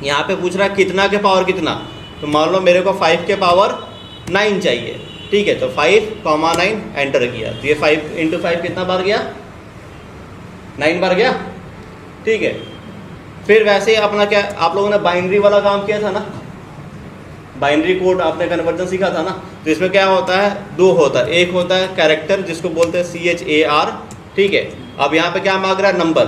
यहाँ पे पूछ रहा है कितना के पावर कितना, तो मान लो मेरे को 5 के पावर 9 चाहिए। ठीक है, तो 5,9 एंटर किया, तो ये 5 × 5 कितना बार गया, 9 बार गया। ठीक है, फिर वैसे ही अपना क्या, आप लोगों ने बाइनरी वाला काम किया था ना, बाइनरी कोड आपने कन्वर्जन सीखा था ना, तो इसमें क्या होता है, दो होता है, एक होता है कैरेक्टर जिसको बोलते हैं CHAR। ठीक है, अब यहाँ पे क्या मांग रहा है, नंबर।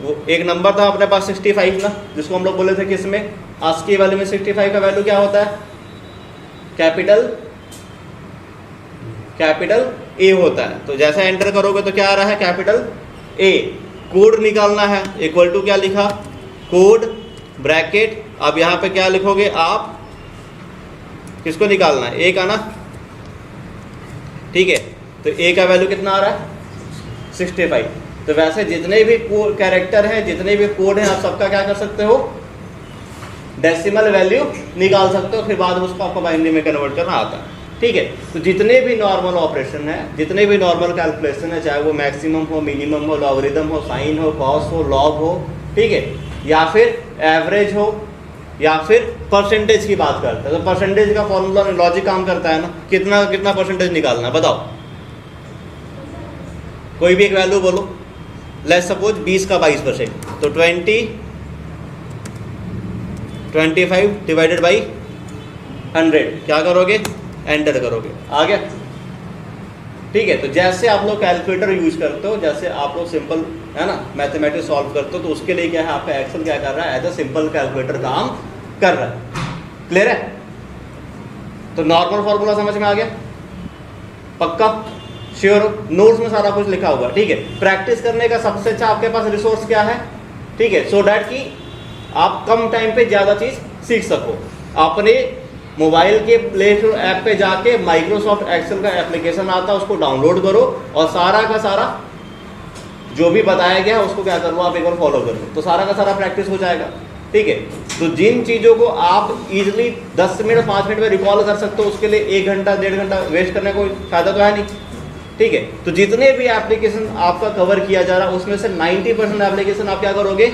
वो एक नंबर था अपने पास 65 ना, जिसको हम लोग बोले थे किस में, ASCII वाले में 65 का वैल्यू क्या होता है, कैपिटल A होता है। तो जैसे एंटर करोगे तो क्या आ रहा है, कैपिटल A। कोड निकालना है, इक्वल टू क्या लिखा, कोड, ब्रैकेट, अब यहाँ पे क्या लिखोगे आप, किसको निकालना है, A का ना। ठीक है, तो A का वैल्यू कितना आ रहा है, 65। तो वैसे जितने भी कैरेक्टर हैं, जितने भी कोड हैं, आप सबका क्या कर सकते हो, डेसिमल वैल्यू निकाल सकते हो, फिर बाद में उसको आपको बाइनरी में कन्वर्ट करना आता है। ठीक है, तो जितने भी नॉर्मल ऑपरेशन है, जितने भी नॉर्मल कैलकुलेशन है, चाहे वो मैक्सिमम हो, मिनिमम हो, लॉगरिदम हो, साइन हो, कॉस हो, लॉग हो, ठीक है, या फिर एवरेज हो, या फिर परसेंटेज की बात करते हैं, तो परसेंटेज का फॉर्मूला लॉजिक काम करता है ना, कितना कितना परसेंटेज निकालना है, बताओ। कोई भी एक वैल्यू बोलो, लेट्स सपोज 20 का 22%, तो 25 डिवाइडेड बाई 100, क्या करोगे, एंटर करोगे, आ गया। ठीक है, तो जैसे आप लोग कैलकुलेटर यूज करते हो, जैसे आप लोग सिंपल, है ना, मैथमेटिक्स सॉल्व करते हो, तो उसके लिए क्या है, आपका एक्सेल क्या कर रहा है, एज अ सिंपल कैलकुलेटर काम कर रहा है। क्लियर है, तो नॉर्मल फॉर्मूला समझ में आ गया, पक्का, श्योर हो, नोट्स में सारा कुछ लिखा हुआ है। ठीक है, प्रैक्टिस करने का सबसे अच्छा आपके पास रिसोर्स क्या है, ठीक है, सो डैट कि आप कम टाइम पे ज़्यादा चीज़ सीख सको। अपने मोबाइल के प्ले स्टोर ऐप पे जाके माइक्रोसॉफ्ट एक्सेल का एप्लीकेशन आता है, उसको डाउनलोड करो और सारा का सारा जो भी बताया गया है उसको क्या कर लो, आप एक बार फॉलो कर लो, तो सारा का सारा प्रैक्टिस हो जाएगा। ठीक है, तो जिन चीज़ों को आप इजीली 10 मिनट 5 मिनट में रिकॉल कर सकते हो, उसके लिए 1 घंटा 1.5 घंटा वेस्ट करने कोई फायदा तो है नहीं। ठीक है, तो जितने भी एप्लीकेशन आपका कवर किया जा रहा है, उसमें से 90% एप्लीकेशन आप क्या करोगे,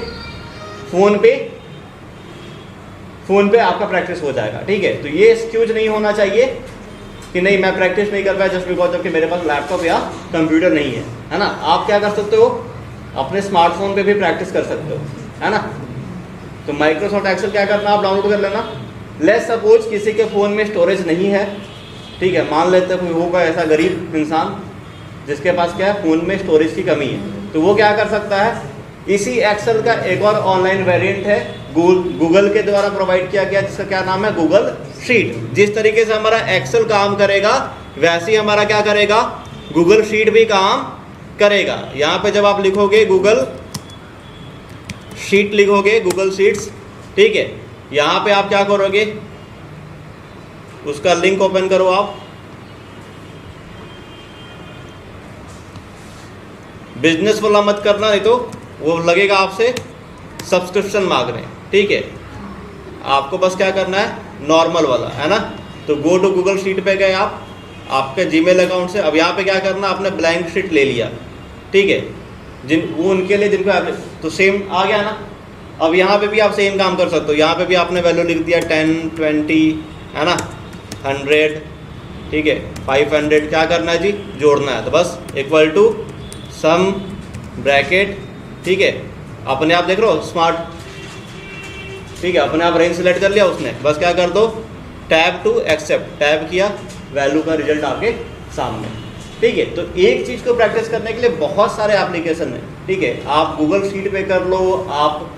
फ़ोन पे आपका प्रैक्टिस हो जाएगा। ठीक है, तो ये एक्सक्यूज नहीं होना चाहिए कि नहीं मैं प्रैक्टिस नहीं कर पाया जस्ट बिकॉज ऑफ कि मेरे पास लैपटॉप या कंप्यूटर नहीं है ना। आप क्या कर सकते हो, अपने स्मार्टफोन पे भी प्रैक्टिस कर सकते हो, है ना। तो माइक्रोसॉफ्ट एक्सेल क्या करना, आप डाउनलोड कर लेना। लेट्स सपोज किसी के फ़ोन में स्टोरेज नहीं है, ठीक है, मान लेते हैं कोई होगा ऐसा गरीब इंसान जिसके पास क्या है, फ़ोन में स्टोरेज की कमी है, तो वो क्या कर सकता है, इसी एक्सेल का एक और ऑनलाइन वेरिएंट है गूगल के द्वारा प्रोवाइड किया गया, जिसका क्या नाम है, गूगल शीट। जिस तरीके से हमारा एक्सेल काम करेगा वैसे ही हमारा क्या करेगा, गूगल शीट भी काम करेगा। यहाँ पे जब आप लिखोगे गूगल शीट, लिखोगे गूगल शीट्स, ठीक है, यहाँ पे आप क्या करोगे, उसका लिंक ओपन करो आप, बिजनेस वाला मत करना, नहीं तो वो लगेगा आपसे सब्सक्रिप्शन मांग रहे हैं। ठीक है, आपको बस क्या करना है, नॉर्मल वाला, है ना। तो गो टू गूगल शीट पे गए आप, आपके जीमेल अकाउंट से। अब यहाँ पे क्या करना, आपने ब्लैंक शीट ले लिया, ठीक है, वो उनके लिए जिनको आप, तो सेम आ गया ना। अब यहाँ पे भी आप सेम काम कर सकते हो, यहाँ पे भी आपने वैल्यू लिख दिया 10, 20, है ना, 100, ठीक है, 500, क्या करना है जी, जोड़ना है। तो बस इक्वल टू सम ब्रैकेट, ठीक है, अपने आप देख रहे हो स्मार्ट, ठीक है, अपने आप रेंज सेलेक्ट कर लिया उसने, बस क्या कर दो, टैब टू एक्सेप्ट, टैब किया, वैल्यू का रिजल्ट आपके सामने। ठीक है, तो एक चीज़ को प्रैक्टिस करने के लिए बहुत सारे एप्लीकेशन है, ठीक है, आप गूगल शीट पे कर लो, आप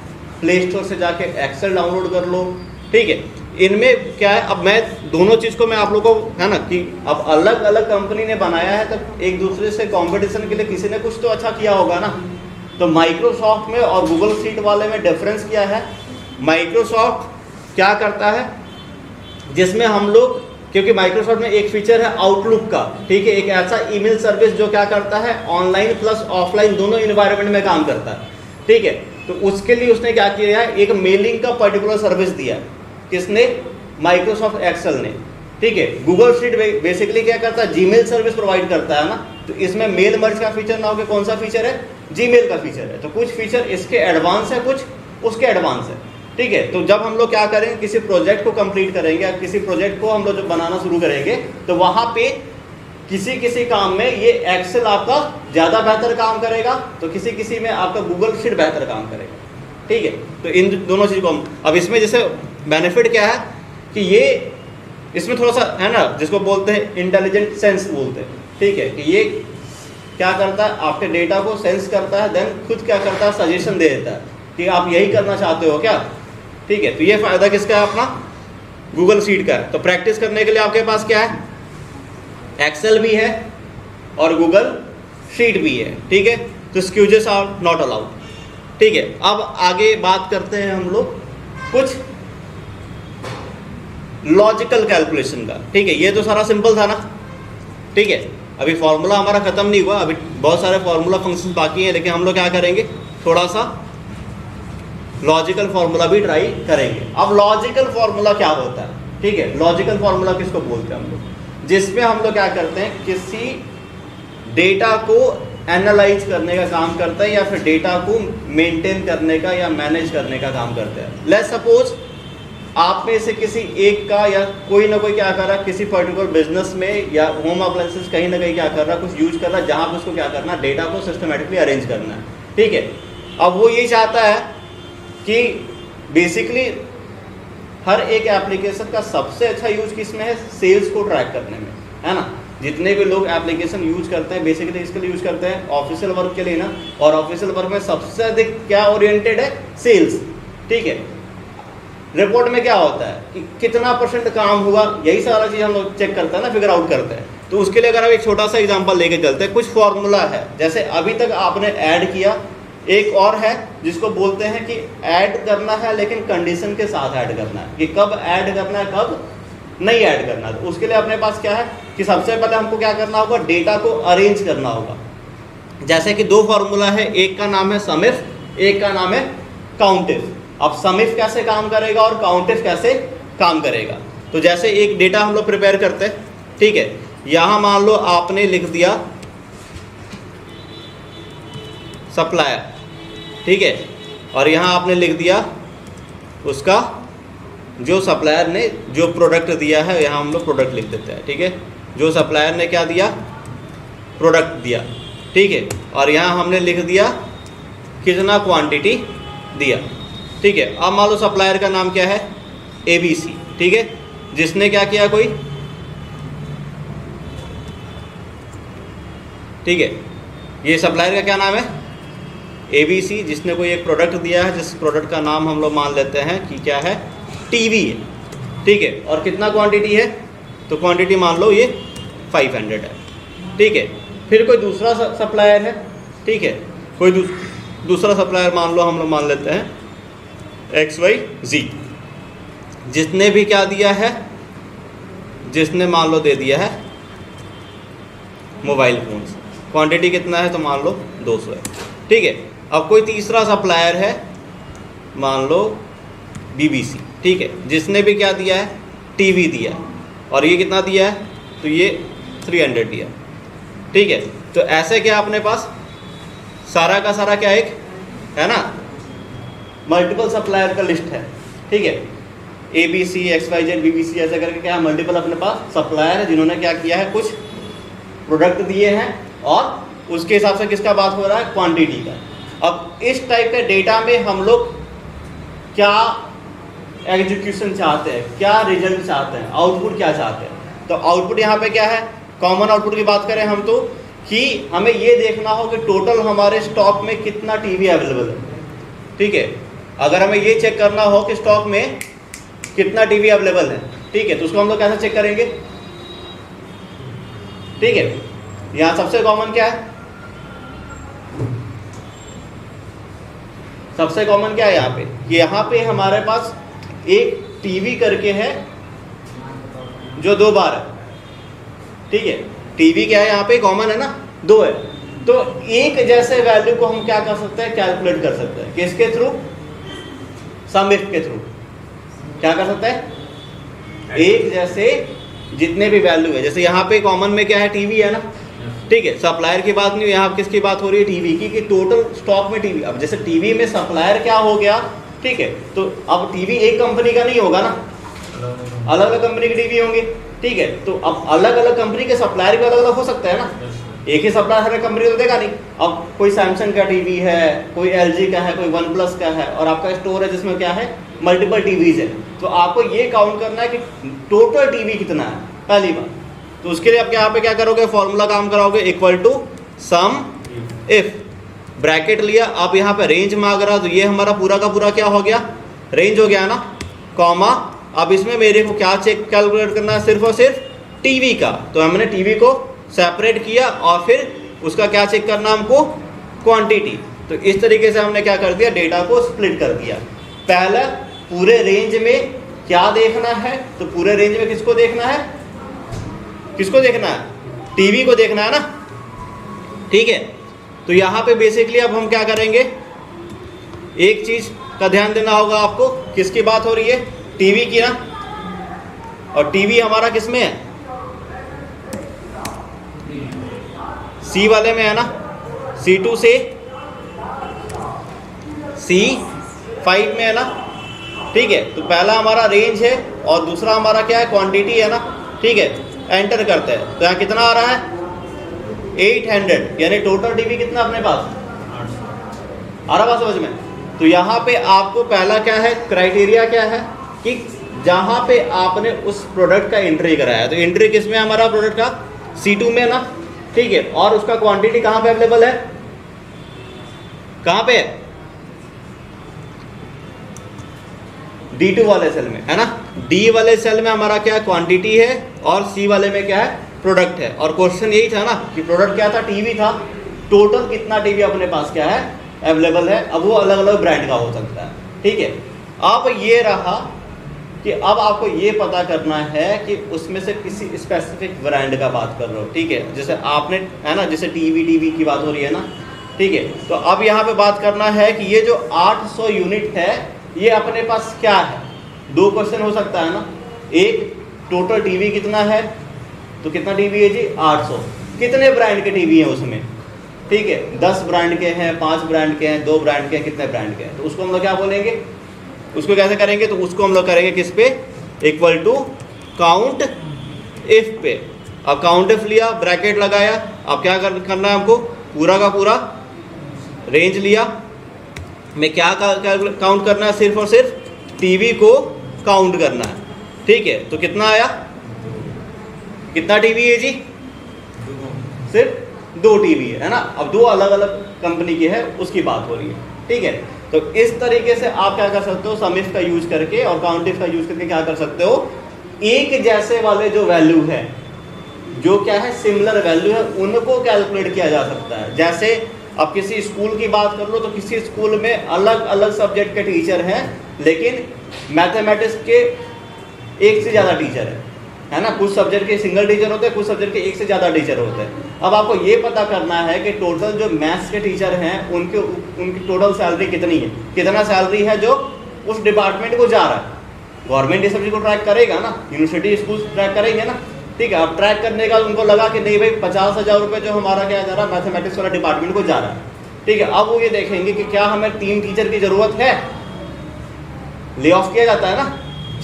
प्ले स्टोर से जाके एक्सेल डाउनलोड कर लो, ठीक है। इनमें क्या है, अब मैं दोनों चीज़ को मैं आप लोगों को, है ना, कि अब अलग अलग कंपनी ने बनाया है, तो एक दूसरे से कंपटीशन के लिए किसी ने कुछ तो अच्छा किया होगा ना। तो माइक्रोसॉफ्ट में और गूगल शीट वाले में डिफरेंस क्या है, माइक्रोसॉफ्ट क्या करता है, जिसमें हम लोग, क्योंकि माइक्रोसॉफ्ट में एक फीचर है आउटलुक का, ठीक है, एक ऐसा ईमेल सर्विस जो क्या करता है, ऑनलाइन प्लस ऑफलाइन दोनों इन्वायरमेंट में काम करता है, ठीक है। तो उसके लिए उसने क्या किया है, एक मेलिंग का पर्टिकुलर सर्विस दिया है, किसने, माइक्रोसॉफ्ट एक्सेल ने, ठीक है। गूगल शीट बेसिकली क्या करता है, जीमेल सर्विस प्रोवाइड करता है ना, तो इसमें मेल मर्ज का फीचर ना हो के कौन सा फीचर है, जीमेल का फीचर है। तो कुछ फीचर इसके एडवांस है, कुछ उसके एडवांस है, ठीक है। तो जब हम लोग क्या करेंगे, किसी प्रोजेक्ट को कंप्लीट करेंगे या किसी प्रोजेक्ट को हम लोग जब बनाना शुरू करेंगे, तो वहाँ पे किसी किसी काम में ये एक्सेल आपका ज़्यादा बेहतर काम करेगा, तो किसी किसी में आपका गूगल शीट बेहतर काम करेगा, ठीक है। तो इन दोनों चीज़ को हम, अब इसमें जैसे बेनिफिट क्या है कि ये इसमें थोड़ा सा है ना, जिसको बोलते हैं इंटेलिजेंट सेंस बोलते हैं, ठीक है, कि ये क्या करता है, आपके डेटा को सेंस करता है, देन खुद क्या करता है, सजेशन दे देता है कि आप यही करना चाहते हो क्या, ठीक है। तो ये फ़ायदा किसका है, अपना गूगल शीट का है। तो प्रैक्टिस करने के लिए आपके पास क्या है, एक्सेल भी है और गूगल शीट भी है, ठीक है। तो एक्सक्यूजेस आर नॉट अलाउड, ठीक है। अब आगे बात करते हैं हम लोग कुछ लॉजिकल कैलकुलेशन का, ठीक है। ये तो सारा सिंपल था ना, ठीक है। अभी फॉर्मूला हमारा खत्म नहीं हुआ, अभी बहुत सारे फॉर्मूला फंक्शन बाकी हैं, लेकिन हम लोग क्या करेंगे, थोड़ा सा लॉजिकल फॉर्मूला भी ट्राई करेंगे। अब लॉजिकल फॉर्मूला क्या होता है, ठीक है, लॉजिकल फॉर्मूला किसको बोलते हैं हम लोग, जिसमें हम लोग क्या करते हैं, किसी डेटा को एनालाइज करने का काम करता है या फिर डेटा को मेंटेन करने का या मैनेज करने का काम करता है। लेट्स सपोज आप में से किसी एक का या कोई ना कोई क्या कर रहा है, किसी पर्टिकुलर बिजनेस में या होम अप्लायंसेस कहीं ना कहीं क्या कर रहा है, कुछ यूज कर रहा है, जहाँ पे उसको क्या करना है, डेटा को सिस्टमेटिकली अरेंज करना है, ठीक है। अब वो ये चाहता है कि बेसिकली हर एक एप्लीकेशन का सबसे अच्छा यूज किस में है, सेल्स को ट्रैक करने में, है ना। जितने भी लोग एप्लीकेशन यूज करते हैं बेसिकली इसके लिए यूज करते हैं, ऑफिशियल वर्क के लिए ना, और ऑफिशियल वर्क में सबसे अधिक क्या ओरिएंटेड है, सेल्स, ठीक है। रिपोर्ट में क्या होता है कि कितना % काम हुआ, यही सारा चीज़ हम लोग चेक करते हैं ना, फिगर आउट करते हैं। तो उसके लिए अगर हम एक छोटा सा एग्जांपल लेके चलते हैं, कुछ फॉर्मूला है, जैसे अभी तक आपने ऐड किया, एक और है जिसको बोलते हैं कि ऐड करना है लेकिन कंडीशन के साथ ऐड करना है, कि कब ऐड करना है कब नहीं ऐड करना है। तो उसके लिए अपने पास क्या है कि सबसे पहले हमको क्या करना होगा, डेटा को अरेंज करना होगा। जैसे कि दो फॉर्मूला है, एक का नाम है समिफ, एक का नाम है काउंटिफ। अब समिफ कैसे काम करेगा और काउंटिफ कैसे काम करेगा, तो जैसे एक डेटा हम लोग प्रिपेयर करते हैं, ठीक है। यहाँ मान लो आपने लिख दिया सप्लायर, ठीक है, और यहाँ आपने लिख दिया उसका जो सप्लायर ने जो प्रोडक्ट दिया है, यहाँ हम लोग प्रोडक्ट लिख देते हैं, ठीक है। जो सप्लायर ने क्या दिया, प्रोडक्ट दिया, ठीक है। और यहाँ हमने लिख दिया कितना क्वांटिटी दिया, ठीक है। अब मान लो सप्लायर का नाम क्या है, ABC, ठीक है। जिसने क्या किया, कोई, ठीक है, ये सप्लायर का क्या नाम है, ABC, जिसने कोई एक प्रोडक्ट दिया है, जिस प्रोडक्ट का नाम हम लोग मान लेते हैं कि क्या है, TV है, ठीक है। और कितना क्वांटिटी है, तो क्वांटिटी मान लो ये 500 है, ठीक है। फिर कोई दूसरा सप्लायर है, ठीक है, कोई दूसरा सप्लायर मान लो, हम लोग मान लेते हैं XYZ, जिसने भी क्या दिया है, जिसने मान लो दे दिया है मोबाइल फ़ोन्स, क्वांटिटी कितना है, तो मान लो 200 है, ठीक है। अब कोई तीसरा सप्लायर है, मान लो BBC, ठीक है, जिसने भी क्या दिया है, TV दिया है, और ये कितना दिया है, तो ये 300 दिया, ठीक है। तो ऐसे क्या अपने पास सारा का सारा क्या एक है ना, मल्टीपल सप्लायर का लिस्ट है, ठीक है। ABC, XYZ, BBC ऐसे करके क्या मल्टीपल अपने पास सप्लायर है, जिन्होंने क्या किया है, कुछ प्रोडक्ट दिए हैं, और उसके हिसाब से किसका बात हो रहा है, क्वांटिटी का। अब इस टाइप के डेटा में हम लोग क्या एग्जीक्यूशन चाहते हैं, क्या रिजल्ट चाहते हैं, आउटपुट क्या चाहते हैं। तो आउटपुट यहाँ पे क्या है, कॉमन आउटपुट की बात करें हम, तो कि हमें ये देखना हो कि टोटल हमारे स्टॉक में कितना TV अवेलेबल है, ठीक है। अगर हमें ये चेक करना हो कि स्टॉक में कितना TV अवेलेबल है, ठीक है, तो उसको हम लोग कैसे चेक करेंगे, ठीक है। यहाँ सबसे कॉमन क्या है, सबसे कॉमन क्या है यहाँ पे, यहाँ पे हमारे पास एक TV करके है जो 2 बार है, ठीक है। TV क्या है यहाँ पे, कॉमन है ना, 2 है। तो एक जैसे वैल्यू को हम क्या कर सकते हैं, कैलकुलेट कर सकते हैं, किसके थ्रू, सम इफ के थ्रू। क्या कर सकते हैं, एक जैसे जितने भी वैल्यू है, जैसे यहाँ पे कॉमन में क्या है, TV है ना, ठीक है। सप्लायर की बात नहीं, यहाँ किसकी बात हो रही है, TV की, कि टोटल स्टॉक में TV। अब जैसे TV में सप्लायर क्या हो गया, ठीक है, तो अब TV एक कंपनी का नहीं होगा ना, अलग अलग कंपनी के TV होंगे, ठीक है। तो अब अलग अलग कंपनी के सप्लायर भी अलग अलग हो सकते हैं ना, एक ही सप्लायर हर कंपनी को तो देगा नहीं। अब कोई सैमसंग का TV है, कोई LG का है, कोई OnePlus का है, और आपका स्टोर है जिसमें क्या है, मल्टीपल TVs है। तो आपको ये काउंट करना है कि टोटल TV कितना है, पहली बात। तो उसके लिए आप यहाँ पे क्या करोगे, फॉर्मूला काम कराओगे, equal to sum if, bracket लिया, आप यहाँ पे रेंज मांग रहा, तो ये हमारा पूरा का पूरा क्या हो गया, रेंज हो गया ना, कॉमा। अब इसमें मेरे को क्या चेक कैलकुलेट करना है, सिर्फ और सिर्फ TV का। तो हमने TV को सेपरेट किया, और फिर उसका क्या चेक करना हमको, क्वांटिटी। तो इस तरीके से हमने क्या कर दिया, डेटा को स्प्लिट कर दिया। पहला पूरे रेंज में क्या देखना है, तो पूरे रेंज में किसको देखना है, किसको देखना है, TV को देखना है ना, ठीक है। तो यहाँ पे बेसिकली अब हम क्या करेंगे, एक चीज का ध्यान देना होगा आपको, किसकी बात हो रही है, TV की ना, और TV हमारा किस में है, C वाले में है ना, C2 से C5 में है ना, ठीक है। तो पहला हमारा रेंज है, और दूसरा हमारा क्या है, क्वांटिटी है ना, ठीक है। एंटर करते हैं, तो यहाँ कितना आ रहा है, 800, यानी टोटल TV कितना अपने पास, आ रहा बात समझ में। तो यहाँ पे आपको पहला क्या है, क्राइटेरिया क्या है, कि जहाँ पे आपने उस प्रोडक्ट का एंट्री कराया, तो एंट्री किस में हमारा प्रोडक्ट का, C2 में ना, ठीक है। और उसका क्वांटिटी कहाँ पे अवेलेबल है, कहाँ पे है, D2 वाले सेल में है ना। D वाले सेल में हमारा क्या क्वांटिटी है, और C वाले में क्या है, प्रोडक्ट है। और क्वेश्चन यही था ना कि प्रोडक्ट क्या था, TV था, टोटल कितना TV अपने पास क्या है, अवेलेबल है। अब वो अलग अलग ब्रांड का हो सकता है, ठीक है। अब ये रहा कि अब आपको ये पता करना है कि उसमें से किसी स्पेसिफिक ब्रांड का बात कर रहे हो, ठीक है। जैसे आपने है ना, जैसे TV की बात हो रही है ना, ठीक है। तो अब यहाँ पे बात करना है कि ये जो 800 यूनिट है, ये अपने पास क्या है। 2 क्वेश्चन हो सकता है ना, एक टोटल TV कितना है, तो कितना TV है जी, 800। कितने ब्रांड के TV हैं उसमें, ठीक है। 10 ब्रांड के हैं, 5 ब्रांड के हैं, 2 ब्रांड के हैं, कितने ब्रांड के हैं, तो उसको हम लोग क्या बोलेंगे, उसको कैसे करेंगे, तो उसको हम लोग करेंगे किस पे, इक्वल टू काउंट इफ पे। अब काउंट इफ लिया, ब्रैकेट लगाया, अब क्या करना है हमको, पूरा का पूरा रेंज लिया, में क्या काउंट करना है, सिर्फ और सिर्फ टीवी को काउंट करना है, ठीक है। तो कितना आया, कितना टीवी है जी, सिर्फ 2 टीवी है ना। अब 2 अलग अलग कंपनी की है, उसकी बात हो रही है, ठीक है। तो इस तरीके से आप क्या कर सकते हो, सम इफ का यूज करके और काउंट इफ का यूज करके क्या कर सकते हो, एक जैसे वाले जो वैल्यू है, जो क्या है सिमिलर वैल्यू है, उनको कैलकुलेट किया जा सकता है। जैसे अब किसी स्कूल की बात कर लो, तो किसी स्कूल में अलग अलग सब्जेक्ट के टीचर हैं, लेकिन मैथमेटिक्स के 1 से ज़्यादा टीचर है ना। कुछ सब्जेक्ट के सिंगल टीचर होते हैं, कुछ सब्जेक्ट के 1 से ज़्यादा टीचर होते हैं। अब आपको ये पता करना है कि टोटल जो मैथ्स के टीचर हैं उनकी टोटल सैलरी कितनी है, कितना सैलरी है जो उस डिपार्टमेंट को जा रहा है। गवर्नमेंट इस सब्जेक्ट को ट्रैक करेगा ना, यूनिवर्सिटी स्कूल ट्रैक करेंगे ना, ठीक है। अब ट्रैक करने का उनको लगा कि नहीं भाई 50,000 रुपये जो हमारा क्या जा रहा है, मैथमेटिक्स वाला डिपार्टमेंट को जा रहा है, ठीक है। अब वो ये देखेंगे कि क्या हमें 3 टीचर की ज़रूरत है, ले ऑफ किया जाता है ना,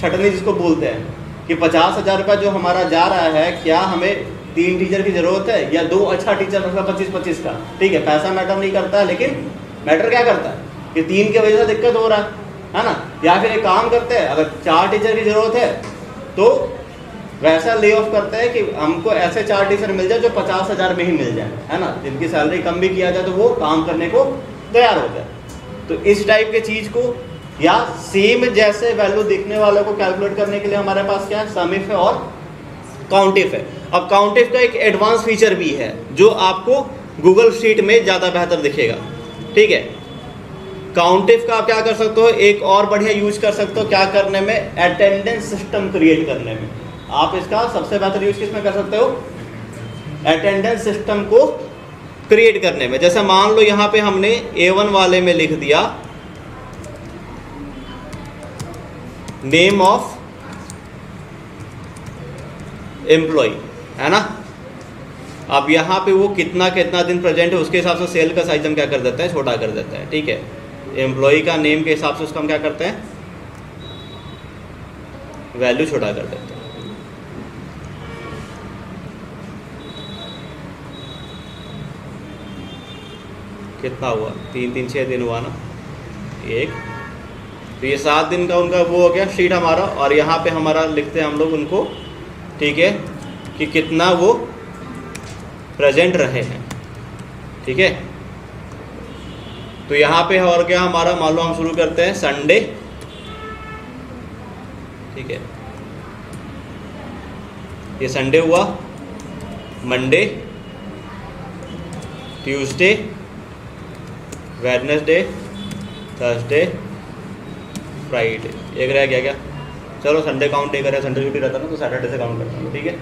छटनी जिसको बोलते हैं, कि 50,000 रुपये जो हमारा जा रहा है, क्या हमें 3 टीचर की ज़रूरत है या 2 अच्छा टीचर रखा 25-25 का, ठीक है। पैसा मैटर नहीं करता है, लेकिन मैटर क्या करता है कि 3 की वजह से दिक्कत हो रहा है ना। या फिर एक काम करते हैं, अगर 4 टीचर की ज़रूरत है तो वैसा ले ऑफ करते हैं कि हमको ऐसे 4 टीचर मिल जाए जो 50,000 में ही मिल जाए, है ना, जिनकी सैलरी कम भी किया जाए तो वो काम करने को तैयार हो जाए। तो इस टाइप के चीज़ को या सेम जैसे वैल्यू दिखने वालों को कैलकुलेट करने के लिए हमारे पास क्या है, सम इफ है और काउंट इफ है। अब काउंट इफ का एक एडवांस फीचर भी है जो आपको गूगल शीट में ज़्यादा बेहतर दिखेगा, ठीक है। काउंट इफ का आप क्या कर सकते हो, एक और बढ़िया यूज कर सकते हो, क्या करने में, अटेंडेंस सिस्टम क्रिएट करने में। आप इसका सबसे बेहतर यूज किस में कर सकते हो, अटेंडेंस सिस्टम को क्रिएट करने में। जैसे मान लो यहाँ पे हमने A1 वाले में लिख दिया नेम ऑफ एम्प्लॉय, है ना। अब यहाँ पे वो कितना कितना दिन प्रेजेंट है उसके हिसाब से सेल का साइज हम क्या कर देते हैं, छोटा कर देते हैं, ठीक है। एम्प्लॉय का नेम के हिसाब से उसका हम क्या करते हैं, वैल्यू छोटा कर देते हैं। कितना हुआ, 3-3-6 दिन हुआ ना, एक, तो ये 7 दिन का उनका वो हो गया शीट हमारा। और यहाँ पे हमारा लिखते हैं हम लोग उनको, ठीक है, कि कितना वो प्रेजेंट रहे हैं, ठीक है। तो यहाँ पे और क्या हमारा, मान लो हम शुरू करते हैं संडे, ठीक है, ये संडे हुआ, Monday, Tuesday, Wednesday, Thursday, Friday, एक रह गया क्या, चलो संडे काउंट नहीं करें, संडे छुट्टी रहता है ना, तो सैटरडे से काउंट करते हैं, ठीक है।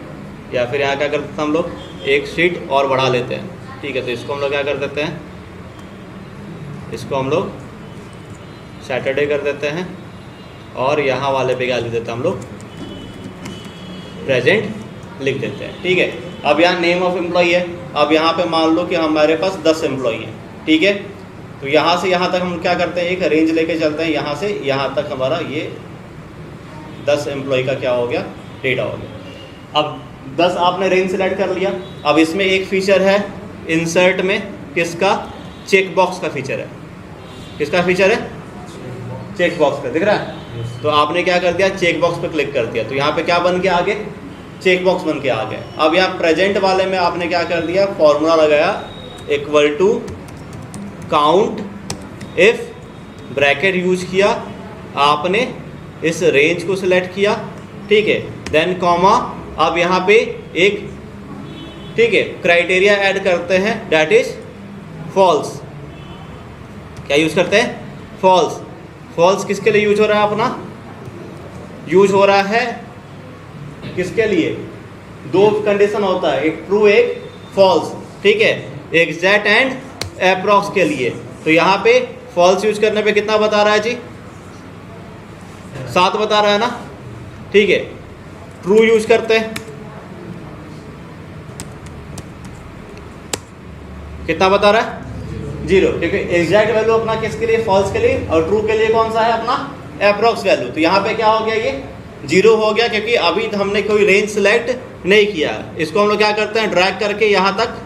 या फिर यहाँ क्या करते हैं हम लोग, एक शीट और बढ़ा लेते हैं, ठीक है। तो इसको हम लोग क्या कर देते हैं, इसको हम लोग सैटरडे कर देते हैं, और यहाँ वाले पे क्या लिख देते हैं हम लोग, प्रेजेंट लिख देते हैं, ठीक है। अब यहाँ नेम ऑफ एम्प्लॉय है, अब यहाँ पे मान लो कि हमारे पास 10 एम्प्लॉय हैं, ठीक है। तो यहाँ से यहाँ तक हम क्या करते हैं, एक रेंज लेके चलते हैं, यहाँ से यहाँ तक हमारा ये 10 एम्प्लॉय का क्या हो गया, डेटा हो गया। अब 10 आपने रेंज सेलेक्ट कर लिया। अब इसमें एक फीचर है इंसर्ट में, किसका, चेक बॉक्स का फीचर है। किसका फीचर है, चेक बॉक्स का, दिख रहा है। तो आपने क्या कर दिया, चेक बॉक्स पे क्लिक कर दिया, तो यहाँ पे क्या बन के आ गए, चेक बॉक्स बन के आ गए। अब यहाँ प्रेजेंट वाले में आपने क्या कर दिया, फॉर्मूला लगाया, equal to count if, bracket use किया, आपने इस रेंज को सिलेक्ट किया, ठीक है, देन कॉमा। अब यहाँ पे एक, ठीक है, क्राइटेरिया ऐड करते हैं, दैट इज फॉल्स। क्या यूज करते हैं, फॉल्स। फॉल्स किसके लिए यूज हो रहा है अपना, यूज हो रहा है किसके लिए, 2 कंडीशन होता है, एक ट्रू एक फॉल्स, ठीक है, एग्जैक्ट एंड अप्रॉक्स के लिए। तो यहाँ पे फॉल्स यूज करने पे कितना बता रहा है जी, 7 बता रहा है ना, ठीक है। ट्रू यूज करते हैं, कितना बता रहा है, 0, क्योंकि एग्जैक्ट वैल्यू अपना किसके लिए, फॉल्स के लिए, और ट्रू के लिए कौन सा है अपना, अप्रॉक्स वैल्यू। तो यहाँ पे क्या हो गया, ये 0 हो गया क्योंकि अभी हमने कोई रेंज सिलेक्ट नहीं किया। इसको हम लोग क्या करते हैं, ड्रैग करके यहाँ तक,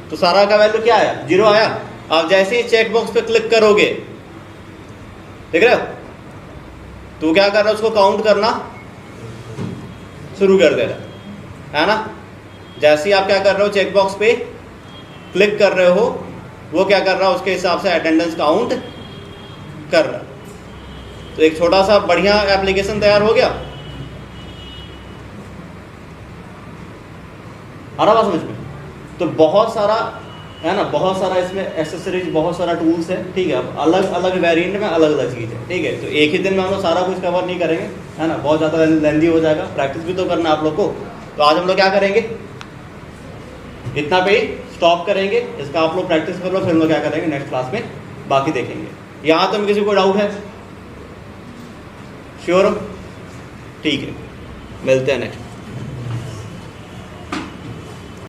तो सारा का वैल्यू क्या आया, 0 आया। अब जैसे ही चेक बॉक्स पे क्लिक करोगे, देख रहे हो, तो क्या कर रहा है, उसको काउंट करना शुरू कर दे रहा है ना। जैसे ही आप क्या कर रहे हो, चेक बॉक्स पे क्लिक कर रहे हो, वो क्या कर रहा है, उसके हिसाब से अटेंडेंस काउंट कर रहा है। तो एक छोटा सा बढ़िया एप्लीकेशन तैयार हो गया। आ रहा बात समझ में? तो बहुत सारा है ना, बहुत सारा इसमें एक्सेसरीज, बहुत सारा टूल्स है, ठीक है। अब अलग अलग वेरिएंट में अलग अलग चीज़ है, ठीक है। तो एक ही दिन में हम लोग सारा कुछ कवर नहीं करेंगे, है ना, बहुत ज़्यादा लेंदी हो जाएगा, प्रैक्टिस भी तो करना आप लोग को। तो आज हम लोग क्या करेंगे, इतना पे ही स्टॉप करेंगे, इसका आप लोग प्रैक्टिस कर लो, फिर हम लोग क्या करेंगे नेक्स्ट क्लास में बाकी देखेंगे। यहाँ तो किसी को डाउट है? श्योर हो? ठीक है, मिलते हैं नेक्स्ट।